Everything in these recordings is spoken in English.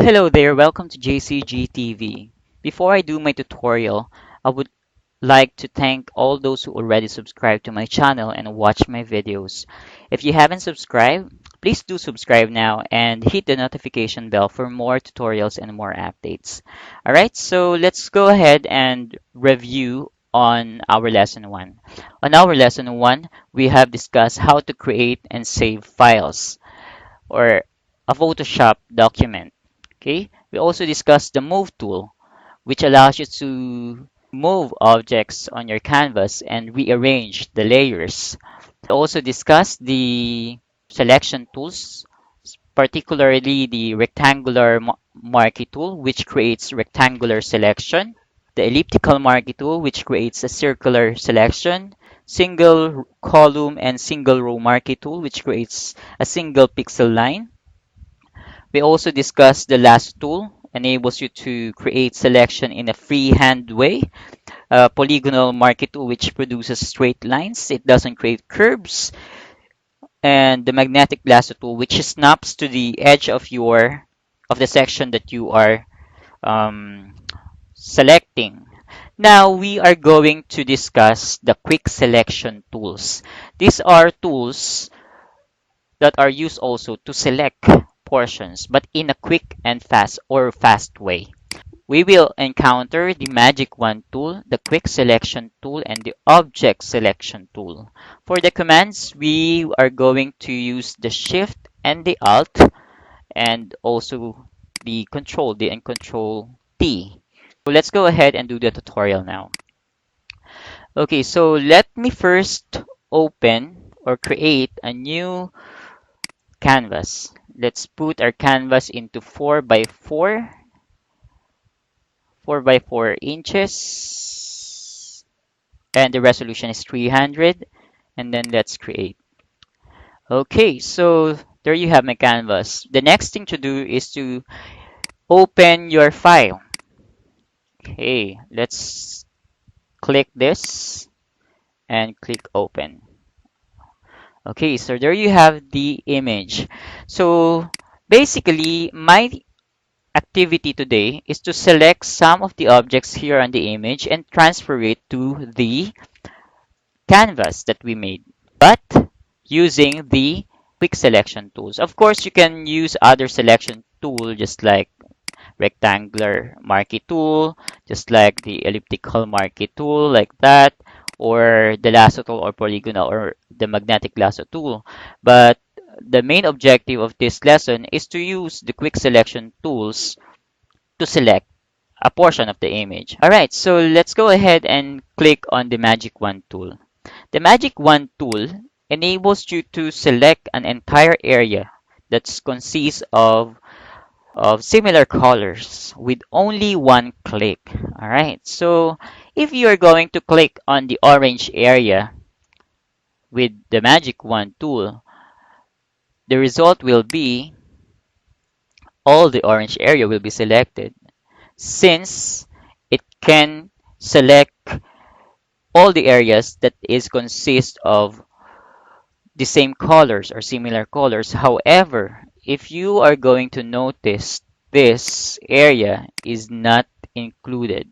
Hello there, welcome to JCG TV. Before I do my tutorial, I would like to thank all those who already subscribed to my channel and watch my videos. If you haven't subscribed, please do subscribe now and hit the notification bell for more tutorials and more updates. Alright, so let's go ahead and review on our lesson 1. On our lesson 1, we have discussed how to create and save files or a Photoshop document. Okay, we also discussed the move tool, which allows you to move objects on your canvas and rearrange the layers. We also discussed the selection tools, particularly the rectangular marquee tool, which creates rectangular selection, the elliptical marquee tool, which creates a circular selection, single column and single row marquee tool, which creates a single pixel line. We also discussed the last tool, enables you to create selection in a freehand way. Polygonal marquee tool, which produces straight lines. It doesn't create curves. And the magnetic lasso tool, which snaps to the edge of the section that you are um, selecting. Now we are going to discuss the quick selection tools. These are tools that are used also to select portions, but in a quick and fast way. We will encounter the magic wand tool, the quick selection tool, and the object selection tool. For the commands, we are going to use the shift and the alt and also the control T. So let's go ahead and do the tutorial now. Okay, so let me first open or create a new canvas. Let's put our canvas into 4 by 4 inches, and the resolution is 300, and then let's create. Okay, so there you have my canvas. The next thing to do is to open your file. Okay, let's click this and click open. Okay, so there you have the image. So basically, my activity today is to select some of the objects here on the image and transfer it to the canvas that we made, but using the quick selection tools. Of course, you can use other selection tool just like rectangular marquee tool, just like the elliptical marquee tool like that, or the lasso tool or polygonal or the magnetic lasso tool. But the main objective of this lesson is to use the quick selection tools to select a portion of the image. Alright, so let's go ahead and click on the magic wand tool. The magic wand tool enables you to select an entire area that consists of similar colors with only one click. Alright, so if you are going to click on the orange area with the magic wand tool, the result will be all the orange area will be selected, since it can select all the areas that is consist of the same colors or similar colors. However, if you are going to notice, this area is not included.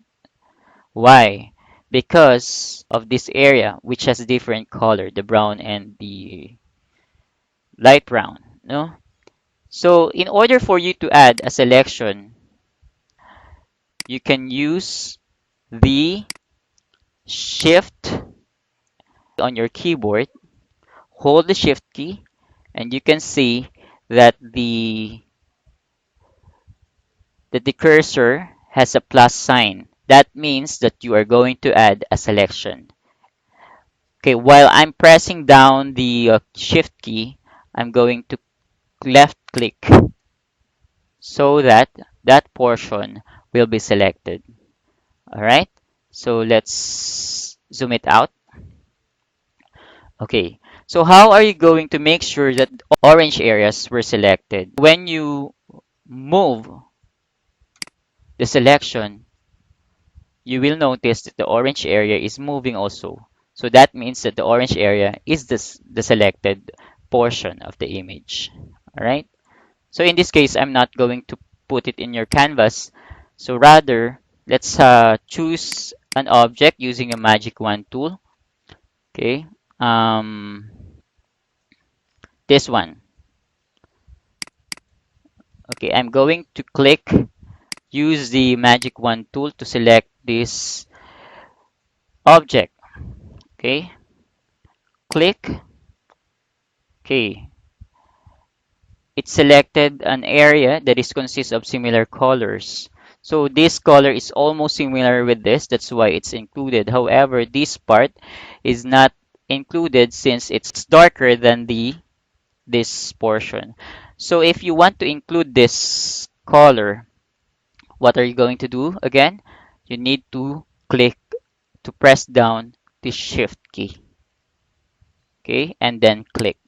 Why? Because of this area which has different color, the brown and the light brown, no? So in order for you to add a selection, you can use the shift on your keyboard, hold the shift key, and you can see that the cursor has a plus sign. That means that you are going to add a selection. Okay, while I'm pressing down the shift key, I'm going to left click so that that portion will be selected. All right, so let's zoom it out. Okay, so how are you going to make sure that orange areas were selected? When you move the selection, you will notice that the orange area is moving also. So that means that the orange area is the selected portion of the image. All right. So in this case, I'm not going to put it in your canvas. So rather, let's choose an object using a magic wand tool. Okay, um, this one. Okay, I'm going to use the magic wand tool to select this object. Okay, click. Okay, it selected an area that is consists of similar colors. So this color is almost similar with this, that's why it's included. However, this part is not included since it's darker than the this portion. So if you want to include this color, what are you going to do again? You need to press down the shift key. Okay, and then click.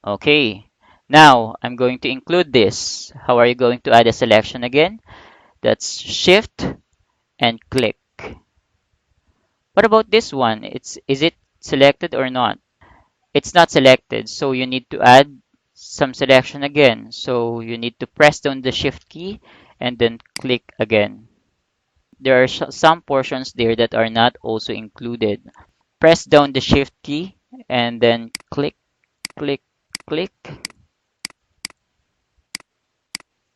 Okay, now I'm going to include this. How are you going to add a selection again? That's shift and click. What about this one? Is it selected or not? It's not selected, so you need to add some selection again. So you need to press down the shift key and then click again. There are some portions there that are not also included. Press down the shift key and then click, click, click,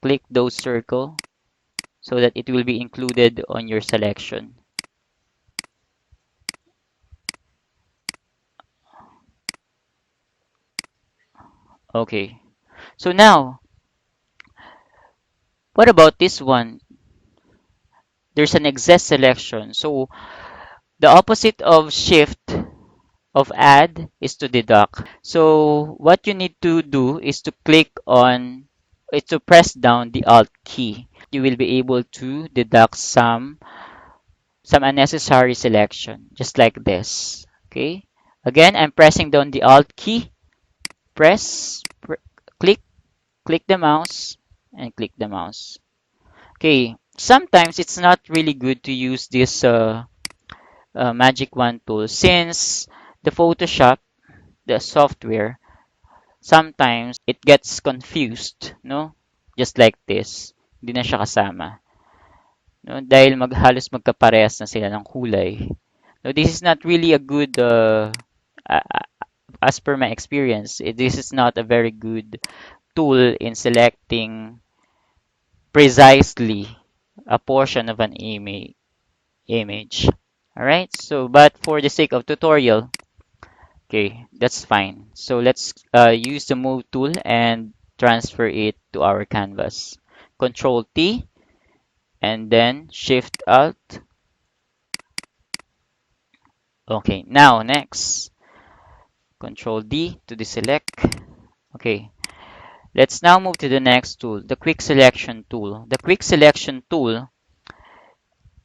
click those circle so that it will be included on your selection. Okay, so now, what about this one? There's an excess selection. So the opposite of shift of add is to deduct. So what you need to do is to press down the alt key so that you will be able to deduct some unnecessary selection, just like this. Okay. Again, I'm pressing down the alt key, press, click, click the mouse, and click the mouse. Okay. Sometimes it's not really good to use this magic wand tool since the Photoshop, the software, sometimes it gets confused, no? Just like this. Hindi na siya kasama. No? Dahil halos magkaparehas na sila ng kulay. No, this is not really a good, as per my experience, this is not a very good tool in selecting precisely a portion of an image. Alright, so but for the sake of tutorial, okay, that's fine. So let's use the move tool and transfer it to our canvas. Control T and then Shift Alt. Okay, now next, Control D to deselect. Okay, let's now move to the next tool, the Quick Selection tool. The Quick Selection tool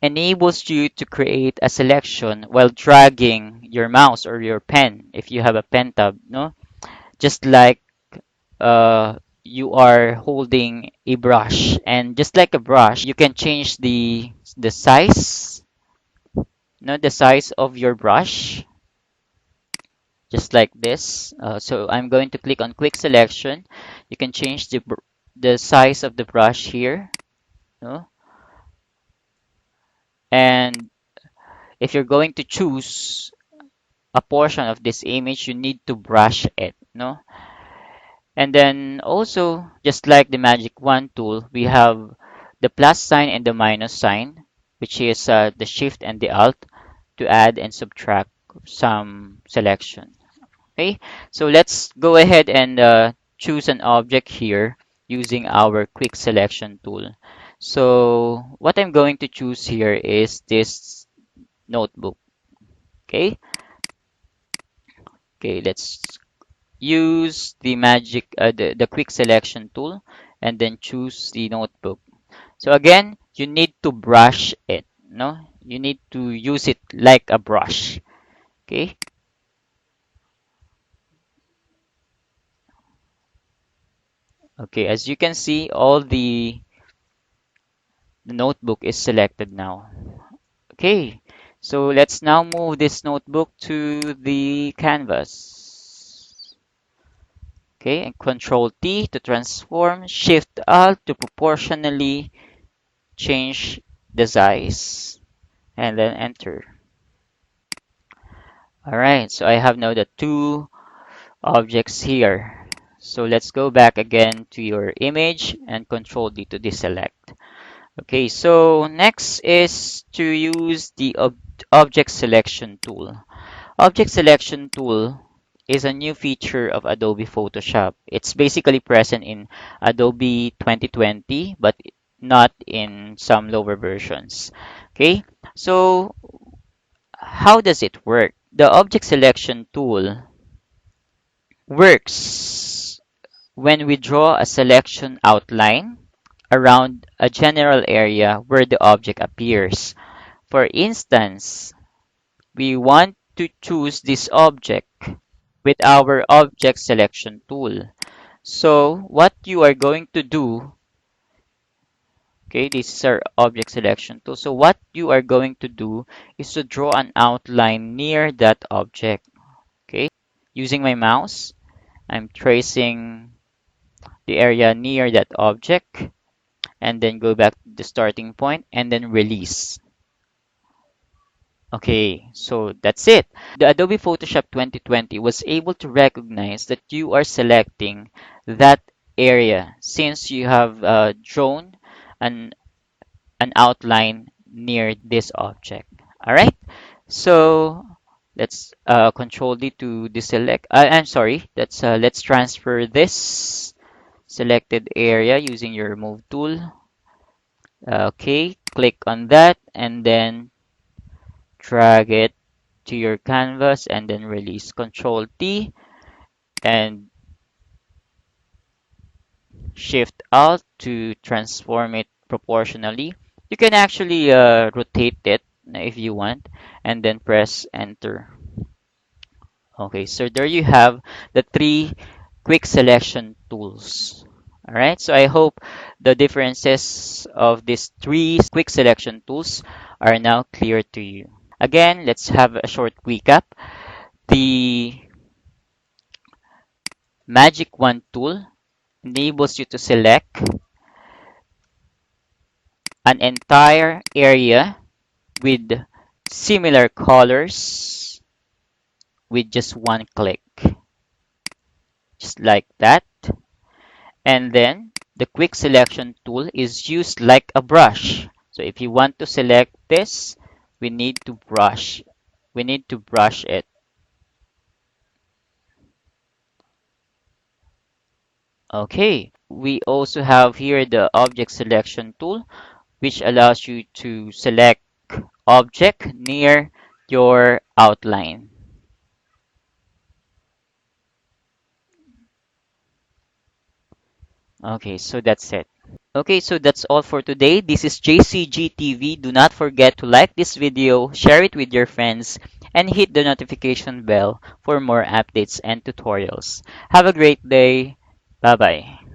enables you to create a selection while dragging your mouse or your pen if you have a pen tab, no? Just like you are holding a brush, and just like a brush you can change the size, no, the size of your brush, just like this. So I'm going to click on quick selection. You can change the size of the brush here, no? And if you're going to choose a portion of this image, you need to brush it, no? And then also, just like the magic wand tool, we have the plus sign and the minus sign, which is the shift and the alt to add and subtract some selection. Okay, so let's go ahead and choose an object here using our quick selection tool. So what I'm going to choose here is this notebook. Okay, okay, let's use the quick selection tool and then choose the notebook. So again, you need to brush it, no? You need to use it like a brush. Okay? Okay, as you can see, all the notebook is selected now. Okay, so let's now move this notebook to the canvas. Okay, and Control T to transform, Shift Alt to proportionally change the size, and then enter. All right, so I have now the two objects here. So let's go back again to your image and Control D to deselect. Okay, so next is to use the object selection tool. Object selection tool is a new feature of Adobe Photoshop. It's basically present in Adobe 2020, but not in some lower versions. Okay, so how does it work? The object selection tool works when we draw a selection outline around a general area where the object appears. For instance, we want to choose this object with our object selection tool. So what you are going to do, okay, this is our object selection tool. So what you are going to do is to draw an outline near that object. Okay, using my mouse, I'm tracing the area near that object and then go back to the starting point and then release. Okay, so that's it. The Adobe Photoshop 2020 was able to recognize that you are selecting that area since you have drawn an, an outline near this object. All right, so let's Control D to deselect. I'm sorry. Let's transfer this selected area using your Remove tool. Okay, click on that and then drag it to your canvas and then release. Control T and Shift Alt to transform it proportionally. You can actually rotate it if you want and then press enter. Okay, so there you have the three quick selection tools. All right, so I hope the differences of these three quick selection tools are now clear to you. Again, let's have a short recap. The Magic Wand tool enables you to select an entire area with similar colors with just one click, just like that. And then the quick selection tool is used like a brush. So if you want to select this, we need to brush. We need to brush it. Okay, we also have here the object selection tool, which allows you to select object near your outline. Okay, so that's it. Okay, so that's all for today. This is JCGTV. Do not forget to like this video, share it with your friends, and hit the notification bell for more updates and tutorials. Have a great day. Bye-bye.